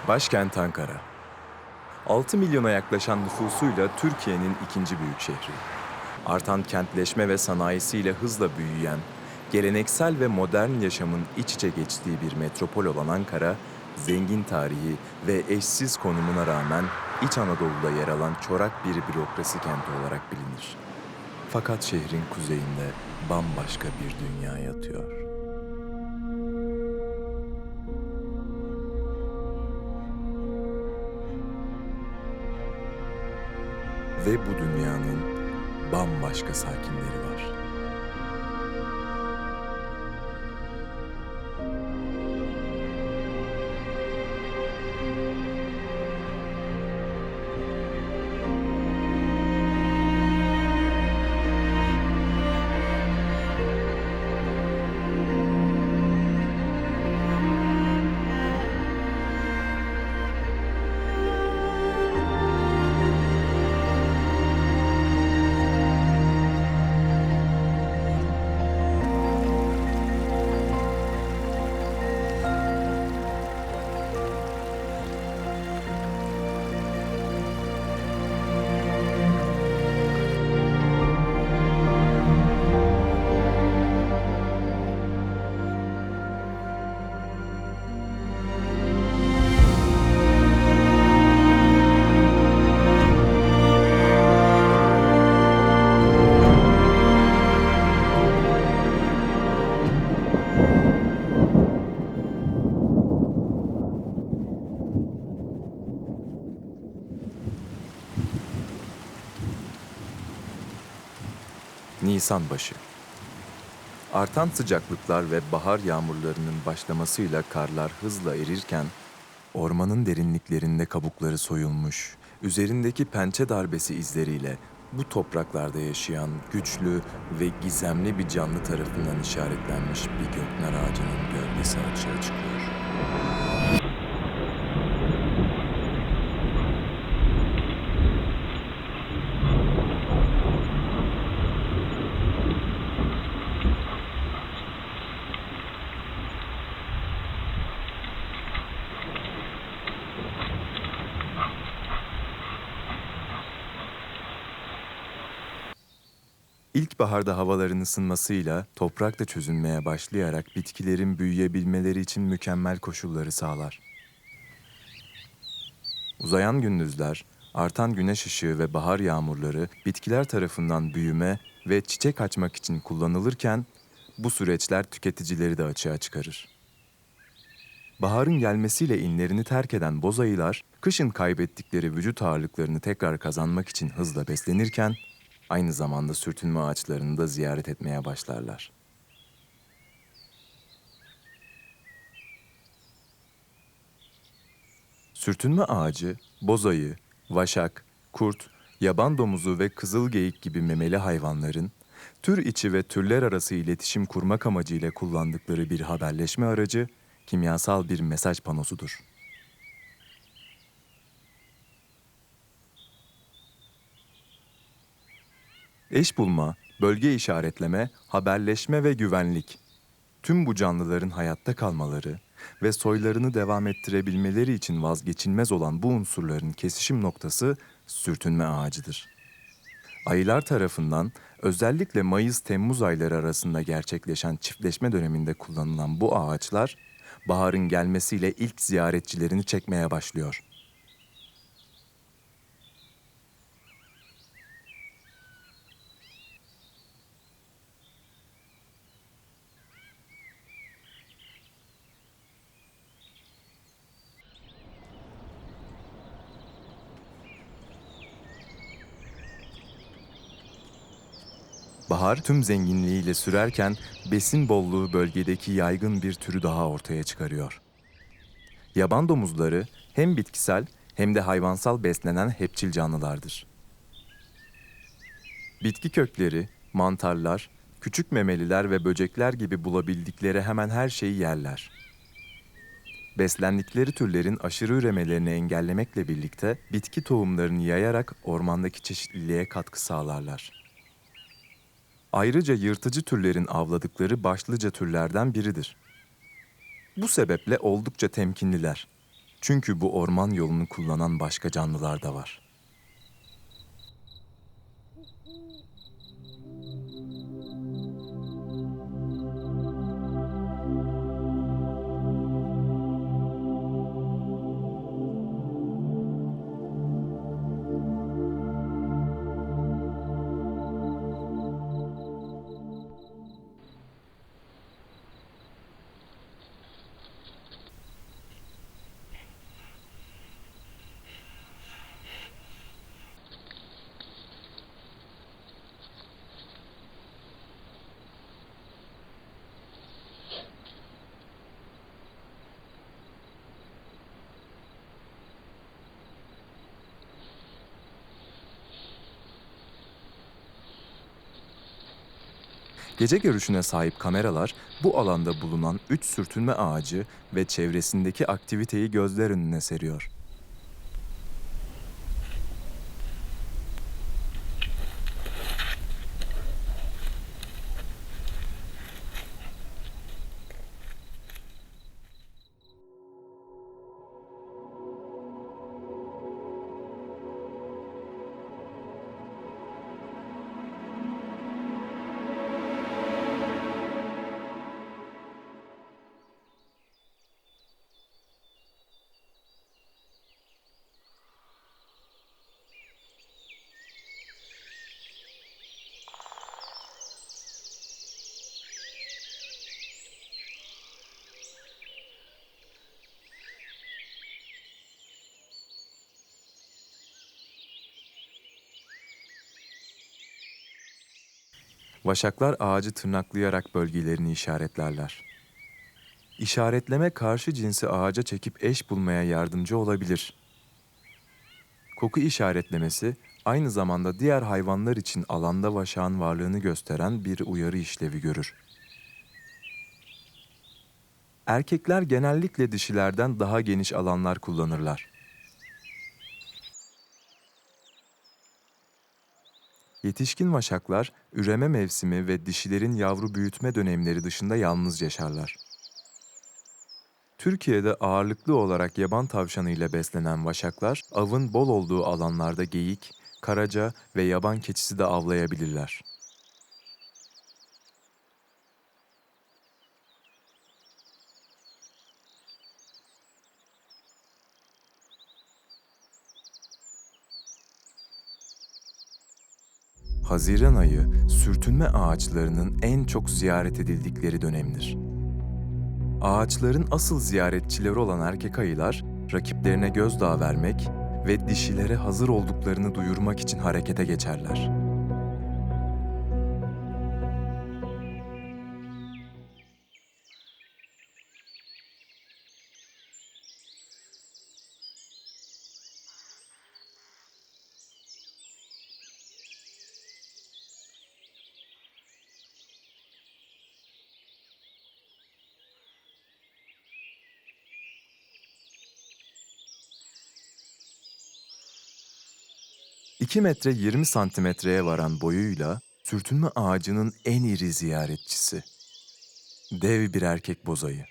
Başkent Ankara. 6 milyona yaklaşan nüfusuyla Türkiye'nin ikinci büyük şehri. Artan kentleşme ve sanayisiyle hızla büyüyen, geleneksel ve modern yaşamın iç içe geçtiği bir metropol olan Ankara, zengin tarihi ve eşsiz konumuna rağmen İç Anadolu'da yer alan çorak bir bürokrasi kenti olarak bilinir. Fakat şehrin kuzeyinde bambaşka bir dünya yatıyor. Ve bu dünyanın bambaşka sakinleri var. Nisan başı. Artan sıcaklıklar ve bahar yağmurlarının başlamasıyla karlar hızla erirken, ormanın derinliklerinde kabukları soyulmuş, üzerindeki pençe darbesi izleriyle bu topraklarda yaşayan güçlü ve gizemli bir canlı tarafından işaretlenmiş bir göknar ağacının gölgesi açığa çıkıyor. İlkbaharda havaların ısınmasıyla toprak da çözünmeye başlayarak bitkilerin büyüyebilmeleri için mükemmel koşulları sağlar. Uzayan gündüzler, artan güneş ışığı ve bahar yağmurları bitkiler tarafından büyüme ve çiçek açmak için kullanılırken bu süreçler tüketicileri de açığa çıkarır. Baharın gelmesiyle inlerini terk eden bozayılar, kışın kaybettikleri vücut ağırlıklarını tekrar kazanmak için hızla beslenirken, aynı zamanda sürtünme ağaçlarını da ziyaret etmeye başlarlar. Sürtünme ağacı, bozayı, vaşak, kurt, yaban domuzu ve kızılgeyik gibi memeli hayvanların tür içi ve türler arası iletişim kurmak amacıyla kullandıkları bir haberleşme aracı, kimyasal bir mesaj panosudur. Eş bulma, bölge işaretleme, haberleşme ve güvenlik. Tüm bu canlıların hayatta kalmaları ve soylarını devam ettirebilmeleri için vazgeçilmez olan bu unsurların kesişim noktası sürtünme ağacıdır. Ayılar tarafından özellikle Mayıs-Temmuz ayları arasında gerçekleşen çiftleşme döneminde kullanılan bu ağaçlar, baharın gelmesiyle ilk ziyaretçilerini çekmeye başlıyor. Bahar tüm zenginliğiyle sürerken besin bolluğu bölgedeki yaygın bir türü daha ortaya çıkarıyor. Yaban domuzları hem bitkisel hem de hayvansal beslenen hepçil canlılardır. Bitki kökleri, mantarlar, küçük memeliler ve böcekler gibi bulabildikleri hemen her şeyi yerler. Beslendikleri türlerin aşırı üremelerini engellemekle birlikte bitki tohumlarını yayarak ormandaki çeşitliliğe katkı sağlarlar. Ayrıca yırtıcı türlerin avladıkları başlıca türlerden biridir. Bu sebeple oldukça temkinliler. Çünkü bu orman yolunu kullanan başka canlılar da var. Gece görüşüne sahip kameralar bu alanda bulunan 3 sürtünme ağacı ve çevresindeki aktiviteyi gözler önüne seriyor. Vaşaklar ağacı tırnaklayarak bölgelerini işaretlerler. İşaretleme karşı cinsi ağaca çekip eş bulmaya yardımcı olabilir. Koku işaretlemesi aynı zamanda diğer hayvanlar için alanda vaşağın varlığını gösteren bir uyarı işlevi görür. Erkekler genellikle dişilerden daha geniş alanlar kullanırlar. Yetişkin vaşaklar üreme mevsimi ve dişilerin yavru büyütme dönemleri dışında yalnız yaşarlar. Türkiye'de ağırlıklı olarak yaban tavşanı ile beslenen vaşaklar, avın bol olduğu alanlarda geyik, karaca ve yaban keçisi de avlayabilirler. Haziran ayı, sürtünme ağaçlarının en çok ziyaret edildikleri dönemdir. Ağaçların asıl ziyaretçileri olan erkek ayılar, rakiplerine gözdağı vermek ve dişilere hazır olduklarını duyurmak için harekete geçerler. İki metre 20 santimetreye varan boyuyla sürtünme ağacının en iri ziyaretçisi. Dev bir erkek bozayı.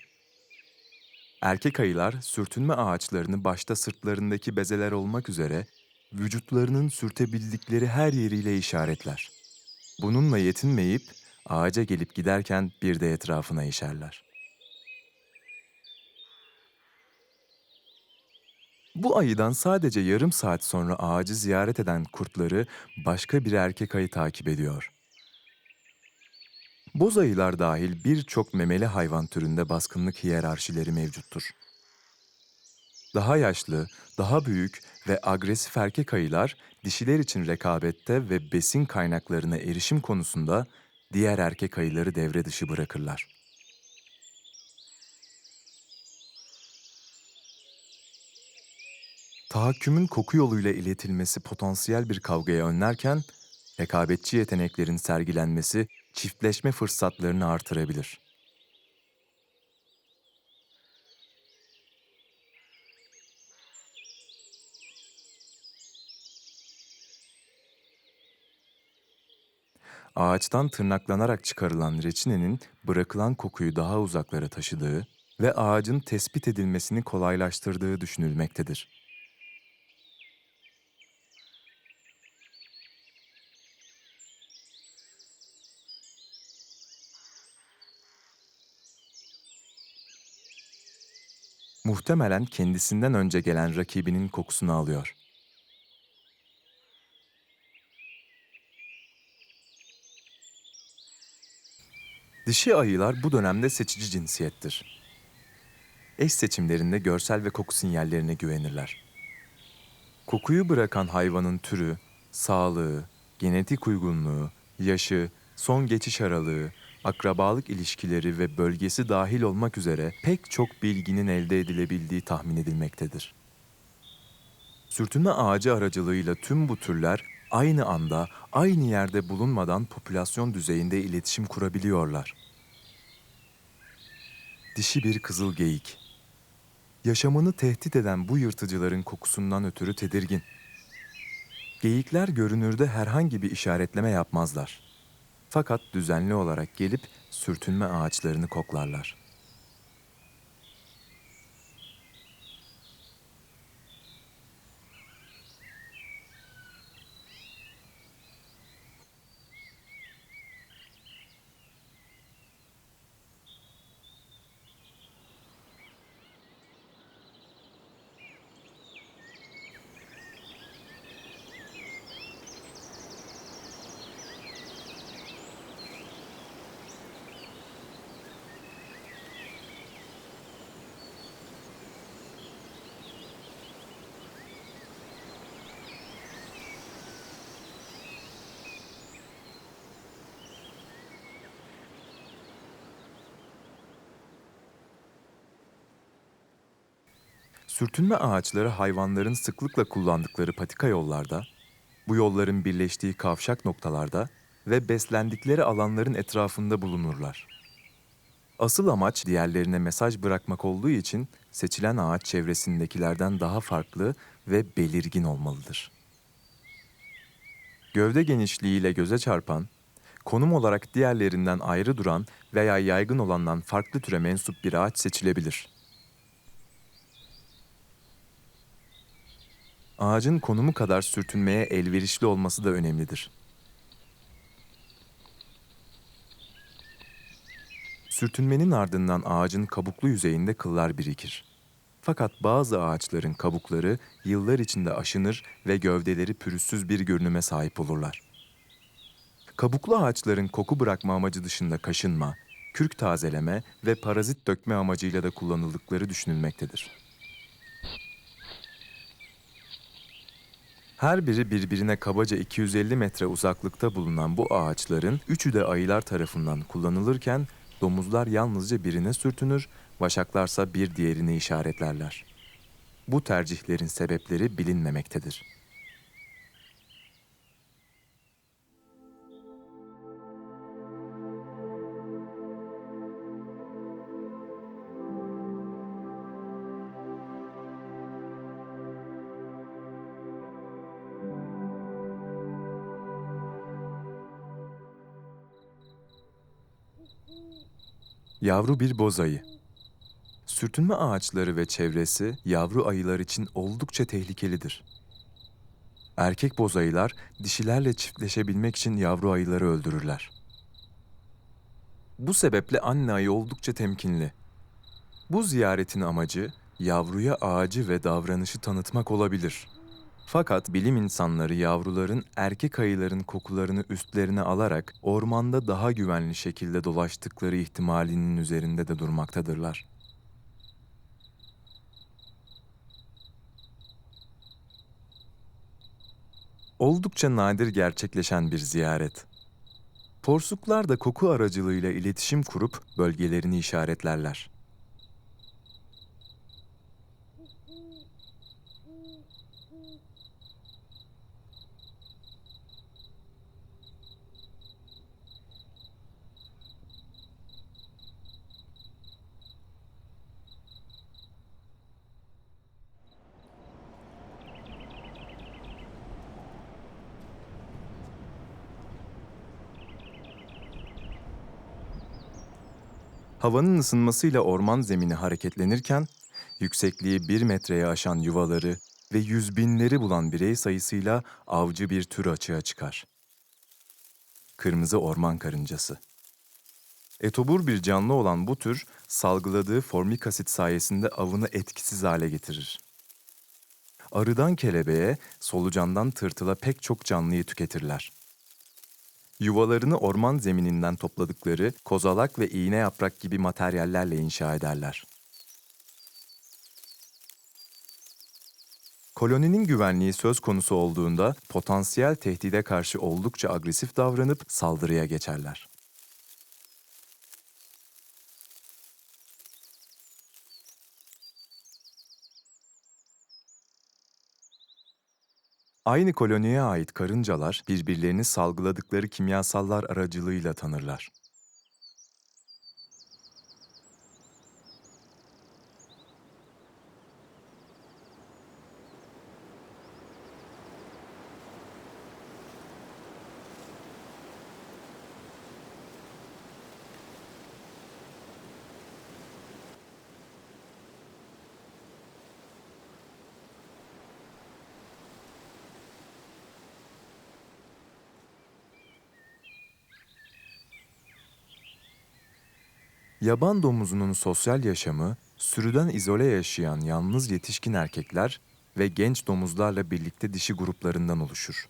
Erkek ayılar sürtünme ağaçlarını başta sırtlarındaki bezeler olmak üzere vücutlarının sürtebildikleri her yeriyle işaretler. Bununla yetinmeyip ağaca gelip giderken bir de etrafına işerler. Bu ayıdan sadece yarım saat sonra ağacı ziyaret eden kurtları başka bir erkek ayı takip ediyor. Boz ayılar dahil birçok memeli hayvan türünde baskınlık hiyerarşileri mevcuttur. Daha yaşlı, daha büyük ve agresif erkek ayılar dişiler için rekabette ve besin kaynaklarına erişim konusunda diğer erkek ayıları devre dışı bırakırlar. Tahakkümün koku yoluyla iletilmesi potansiyel bir kavgaya önlerken, rekabetçi yeteneklerin sergilenmesi çiftleşme fırsatlarını artırabilir. Ağaçtan tırnaklanarak çıkarılan reçinenin bırakılan kokuyu daha uzaklara taşıdığı, ve ağacın tespit edilmesini kolaylaştırdığı düşünülmektedir. Muhtemelen kendisinden önce gelen rakibinin kokusunu alıyor. Dişi ayılar bu dönemde seçici cinsiyettir. Eş seçimlerinde görsel ve koku sinyallerine güvenirler. Kokuyu bırakan hayvanın türü, sağlığı, genetik uygunluğu, yaşı, son geçiş aralığı, akrabalık ilişkileri ve bölgesi dahil olmak üzere pek çok bilginin elde edilebildiği tahmin edilmektedir. Sürtünme ağacı aracılığıyla tüm bu türler aynı anda, aynı yerde bulunmadan popülasyon düzeyinde iletişim kurabiliyorlar. Dişi bir kızıl geyik. Yaşamını tehdit eden bu yırtıcıların kokusundan ötürü tedirgin. Geyikler görünürde herhangi bir işaretleme yapmazlar. Fakat düzenli olarak gelip sürtünme ağaçlarını koklarlar. Sürtünme ağaçları hayvanların sıklıkla kullandıkları patika yollarda, bu yolların birleştiği kavşak noktalarda ve beslendikleri alanların etrafında bulunurlar. Asıl amaç diğerlerine mesaj bırakmak olduğu için seçilen ağaç çevresindekilerden daha farklı ve belirgin olmalıdır. Gövde genişliğiyle göze çarpan, konum olarak diğerlerinden ayrı duran veya yaygın olandan farklı türe mensup bir ağaç seçilebilir. Ağacın konumu kadar sürtünmeye elverişli olması da önemlidir. Sürtünmenin ardından ağacın kabuklu yüzeyinde kıllar birikir. Fakat bazı ağaçların kabukları yıllar içinde aşınır ve gövdeleri pürüzsüz bir görünüme sahip olurlar. Kabuklu ağaçların koku bırakma amacı dışında kaşınma, kürk tazeleme ve parazit dökme amacıyla da kullanıldıkları düşünülmektedir. Her biri birbirine kabaca 250 metre uzaklıkta bulunan bu ağaçların üçü de ayılar tarafından kullanılırken domuzlar yalnızca birine sürtünür, vaşaklarsa bir diğerini işaretlerler. Bu tercihlerin sebepleri bilinmemektedir. Yavru bir bozayı. Sürtünme ağaçları ve çevresi yavru ayılar için oldukça tehlikelidir. Erkek bozayılar dişilerle çiftleşebilmek için yavru ayıları öldürürler. Bu sebeple anne ayı oldukça temkinli. Bu ziyaretin amacı yavruya ağacı ve davranışı tanıtmak olabilir. Fakat bilim insanları yavruların erkek ayıların kokularını üstlerine alarak ormanda daha güvenli şekilde dolaştıkları ihtimalinin üzerinde de durmaktadırlar. Oldukça nadir gerçekleşen bir ziyaret. Porsuklar da koku aracılığıyla iletişim kurup bölgelerini işaretlerler. Havanın ısınmasıyla orman zemini hareketlenirken, yüksekliği 1 metreye aşan yuvaları ve yüz binleri bulan birey sayısıyla avcı bir tür açığa çıkar. Kırmızı orman karıncası. Etobur bir canlı olan bu tür, salgıladığı formik asit sayesinde avını etkisiz hale getirir. Arıdan kelebeğe, solucandan tırtıla pek çok canlıyı tüketirler. Yuvalarını orman zemininden topladıkları kozalak ve iğne yaprak gibi materyallerle inşa ederler. Koloninin güvenliği söz konusu olduğunda potansiyel tehdide karşı oldukça agresif davranıp saldırıya geçerler. Aynı koloniye ait karıncalar birbirlerini salgıladıkları kimyasallar aracılığıyla tanırlar. Yaban domuzunun sosyal yaşamı, sürüden izole yaşayan yalnız yetişkin erkekler ve genç domuzlarla birlikte dişi gruplarından oluşur.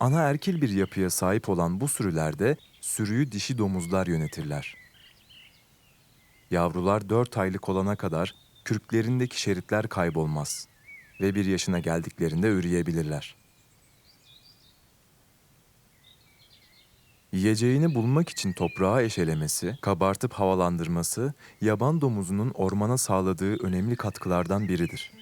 Ana erkil bir yapıya sahip olan bu sürülerde sürüyü dişi domuzlar yönetirler. Yavrular 4 aylık olana kadar kürklerindeki şeritler kaybolmaz ve 1 yaşına geldiklerinde üreyebilirler. Yiyeceğini bulmak için toprağı eşelemesi, kabartıp havalandırması, yaban domuzunun ormana sağladığı önemli katkılardan biridir.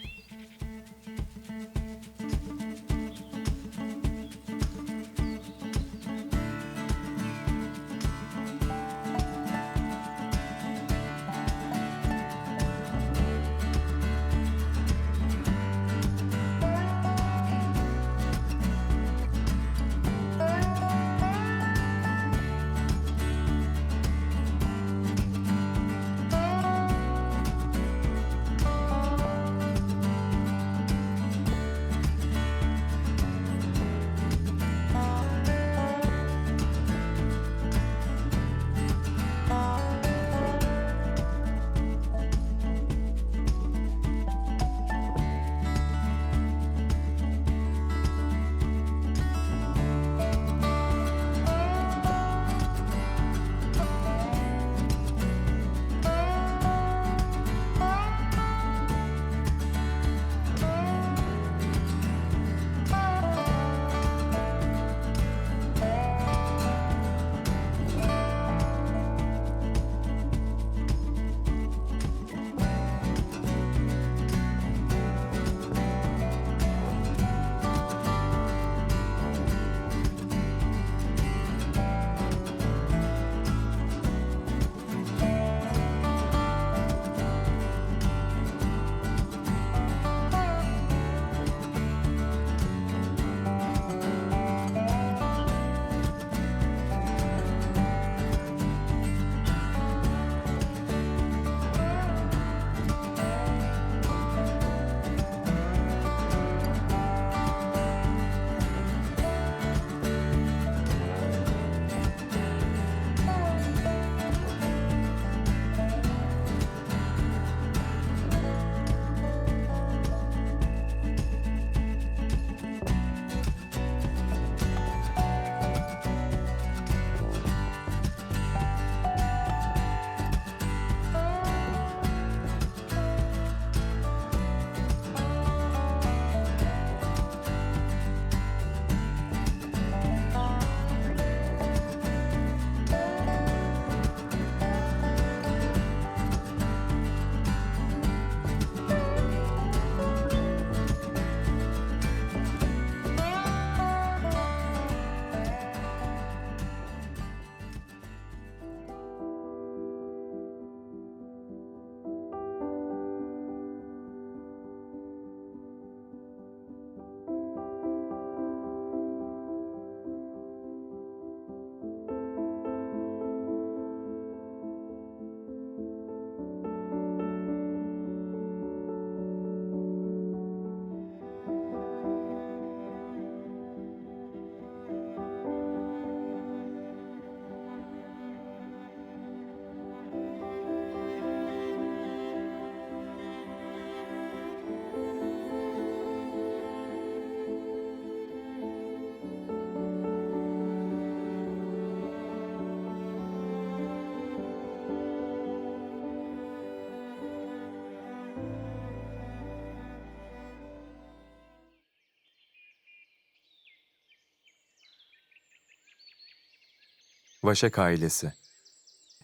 Vaşak ailesi.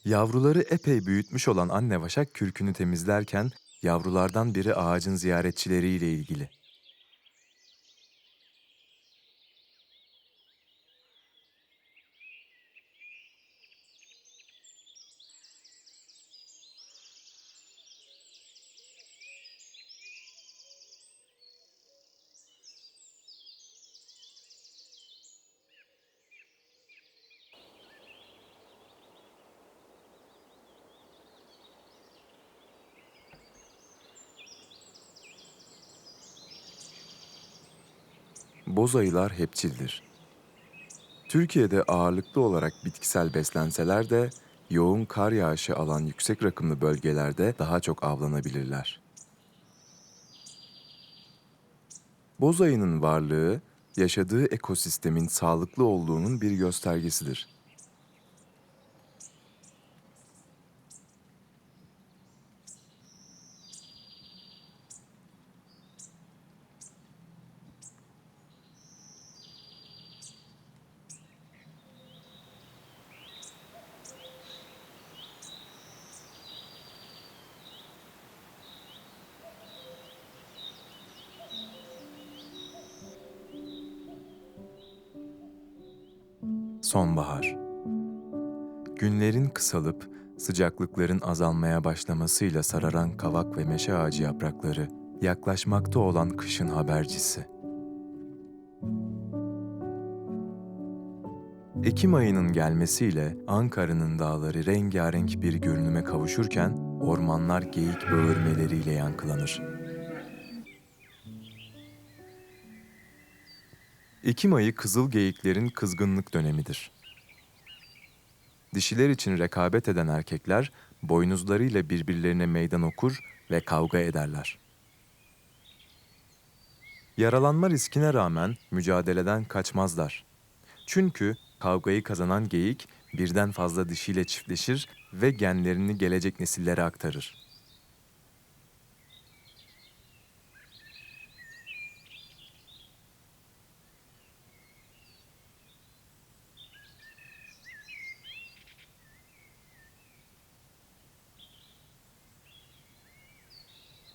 Yavruları epey büyütmüş olan anne vaşak kürkünü temizlerken yavrulardan biri ağacın ziyaretçileriyle ilgili. Bozayılar hepçildir. Türkiye'de ağırlıklı olarak bitkisel beslenseler de yoğun kar yağışı alan yüksek rakımlı bölgelerde daha çok avlanabilirler. Bozayının varlığı, yaşadığı ekosistemin sağlıklı olduğunun bir göstergesidir. Sonbahar. Günlerin kısalıp sıcaklıkların azalmaya başlamasıyla sararan kavak ve meşe ağacı yaprakları yaklaşmakta olan kışın habercisi. Ekim ayının gelmesiyle Ankara'nın dağları rengarenk bir görünüme kavuşurken ormanlar geyik böğürmeleriyle yankılanır. Ekim ayı kızıl geyiklerin kızgınlık dönemidir. Dişiler için rekabet eden erkekler boynuzlarıyla birbirlerine meydan okur ve kavga ederler. Yaralanma riskine rağmen mücadeleden kaçmazlar. Çünkü kavgayı kazanan geyik birden fazla dişiyle çiftleşir ve genlerini gelecek nesillere aktarır.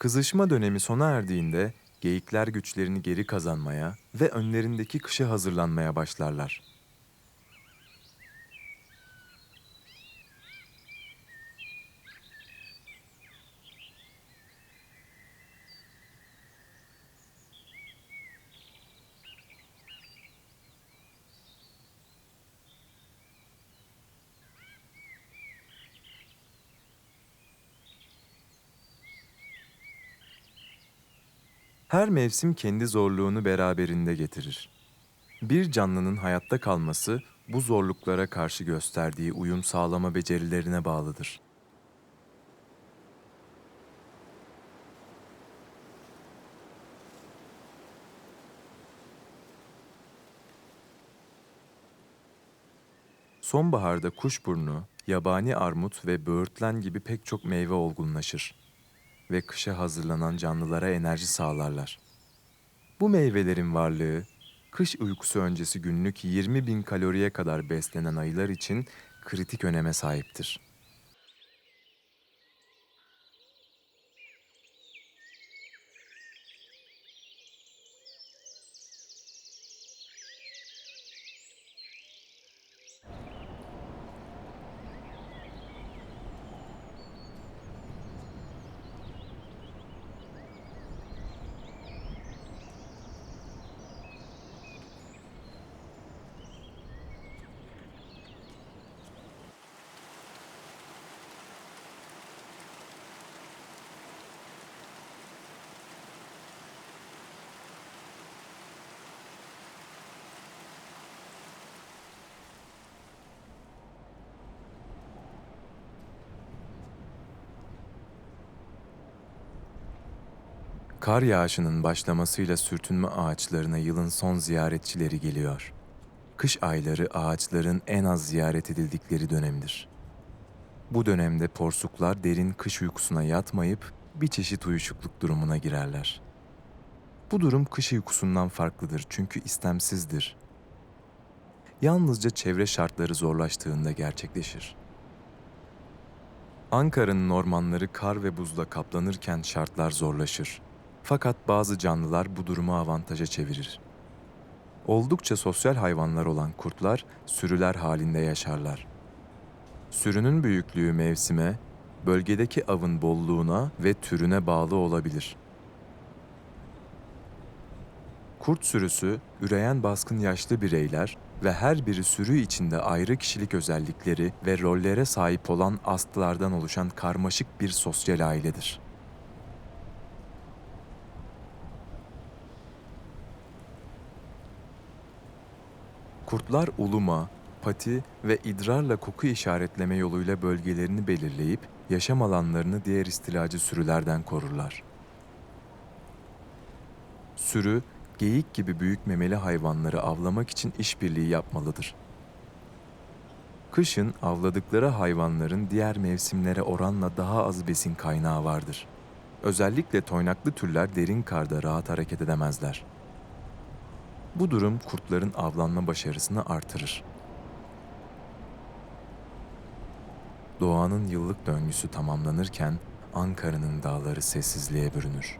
Kızışma dönemi sona erdiğinde geyikler güçlerini geri kazanmaya ve önlerindeki kışa hazırlanmaya başlarlar. Her mevsim kendi zorluğunu beraberinde getirir. Bir canlının hayatta kalması bu zorluklara karşı gösterdiği uyum sağlama becerilerine bağlıdır. Sonbaharda kuşburnu, yabani armut ve böğürtlen gibi pek çok meyve olgunlaşır ve kışa hazırlanan canlılara enerji sağlarlar. Bu meyvelerin varlığı, kış uykusu öncesi günlük 20 bin kaloriye kadar beslenen ayılar için kritik öneme sahiptir. Kar yağışının başlamasıyla sürtünme ağaçlarına yılın son ziyaretçileri geliyor. Kış ayları ağaçların en az ziyaret edildikleri dönemdir. Bu dönemde porsuklar derin kış uykusuna yatmayıp bir çeşit uyuşukluk durumuna girerler. Bu durum kış uykusundan farklıdır çünkü istemsizdir. yalnızca çevre şartları zorlaştığında gerçekleşir. Ankara'nın ormanları kar ve buzla kaplanırken şartlar zorlaşır. Fakat bazı canlılar bu durumu avantaja çevirir. Oldukça sosyal hayvanlar olan kurtlar sürüler halinde yaşarlar. Sürünün büyüklüğü mevsime, bölgedeki avın bolluğuna ve türüne bağlı olabilir. Kurt sürüsü, üreyen baskın yaşlı bireyler ve her biri sürü içinde ayrı kişilik özellikleri ve rollere sahip olan astlardan oluşan karmaşık bir sosyal ailedir. Kurtlar uluma, pati ve idrarla koku işaretleme yoluyla bölgelerini belirleyip yaşam alanlarını diğer istilacı sürülerden korurlar. Sürü, geyik gibi büyük memeli hayvanları avlamak için işbirliği yapmalıdır. Kışın avladıkları hayvanların diğer mevsimlere oranla daha az besin kaynağı vardır. Özellikle toynaklı türler derin karda rahat hareket edemezler. Bu durum kurtların avlanma başarısını artırır. Doğanın yıllık döngüsü tamamlanırken Ankara'nın dağları sessizliğe bürünür.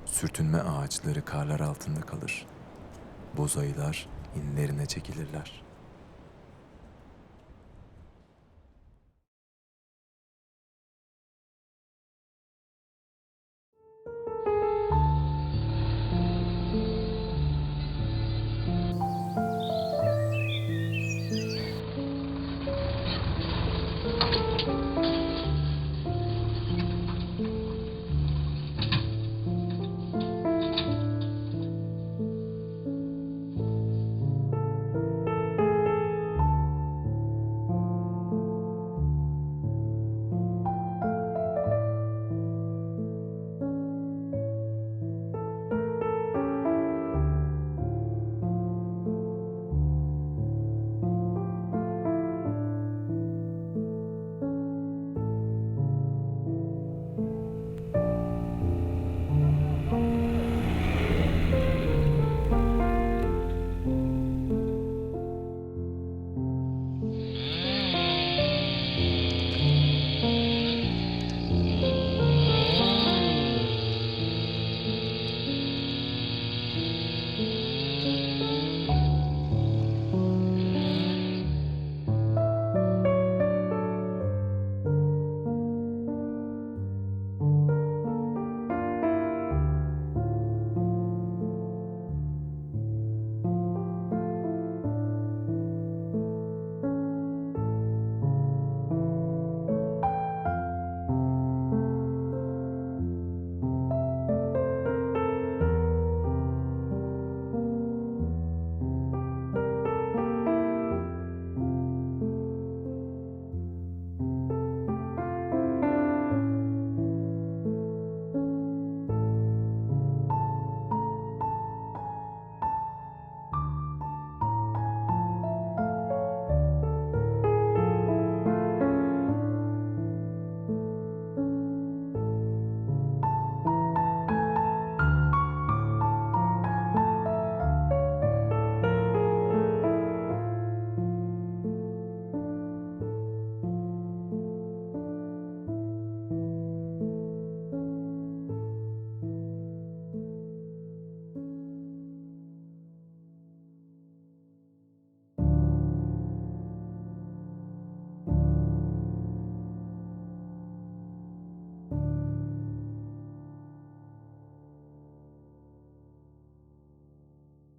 Sürtünme ağaçları karlar altında kalır. Bozayılar inlerine çekilirler.